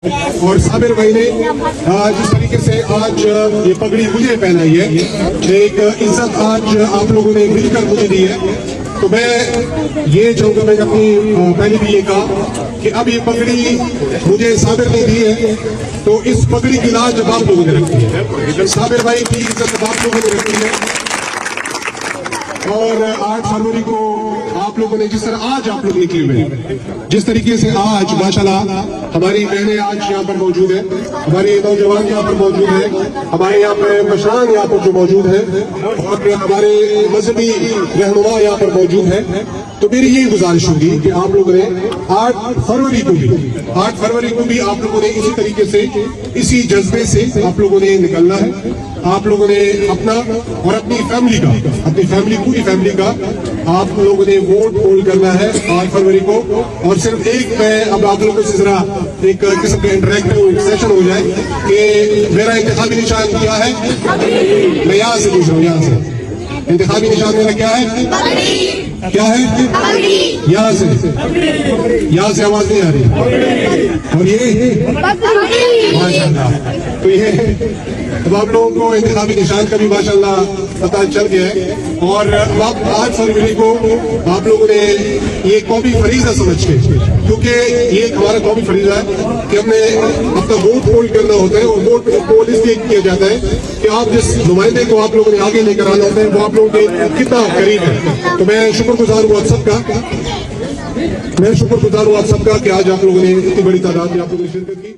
اور صابر بھائی نے جس طریقے سے آج یہ پگڑی مجھے پہنائی ہے، ایک عزت آج آپ لوگوں نے مل کر مجھے دی ہے، تو میں یہ چاہوں گا، میں نے اپنی پہلے بھی یہ کہا کہ اب یہ پگڑی مجھے صابر نے دی ہے، تو اس پگڑی کی لاج اب آپ لوگوں نے رکھی ہے، صابر بھائی کی عزت آپ لوگوں نے رکھی ہے۔ اور 8 فروری کو آپ لوگوں نے جس طرح آج آپ لوگ نکلے ہوئے، جس طریقے سے آج ماشاءاللہ ہماری بہنیں آج یہاں پر موجود ہیں، ہمارے نوجوان یہاں پر موجود ہیں، ہمارے یہاں پہ مشران یہاں پر جو موجود ہیں، اور ہمارے مذہبی رہنما یہاں پر موجود ہیں، تو میری یہ گزارش ہوگی کہ آپ لوگوں نے 8 فروری کو بھی آپ لوگوں نے اسی طریقے سے، اسی جذبے سے آپ لوگوں نے نکلنا ہے۔ آپ لوگوں نے اپنا اور اپنی فیملی کا، پوری فیملی کا آپ لوگوں نے ووٹ پول کرنا ہے 8 فروری کو، اور صرف ایک میں اب آپ لوگوں سے ذرا ایک قسم کا انٹریکٹیو سیشن ہو جائے کہ میرا انتخابی نشان کیا ہے، میں یہاں سے پوچھ رہا ہوں، یہاں سے انتخابی نشان میرا کیا ہے، کیا ہے، یہاں سے آواز نہیں آ رہی، اور یہ ماشاءاللہ، تو یہ اب آپ لوگوں کو انتخابی نشان کا بھی ماشاءاللہ پتہ چل گیا ہے، اور اب 8 فروری کو آپ لوگوں نے یہ قومی فریضہ سمجھ کے، کیونکہ یہ ایک ہمارا قومی فریضہ ہے کہ ہم نے اپنا ووٹ پول کرنا ہوتا ہے، اور ووٹ پول اس لیے کیا جاتا ہے کہ آپ جس نمائندے کو آپ لوگوں نے آگے لے کر آنا ہوتا ہے وہ آپ لوگوں کے کتنا قریب ہے۔ تو میں شکر گزار ہوں آپ سب کا کہ آج آپ لوگوں نے اتنی بڑی تعداد میں آپ لوگوں نے شرکت کی۔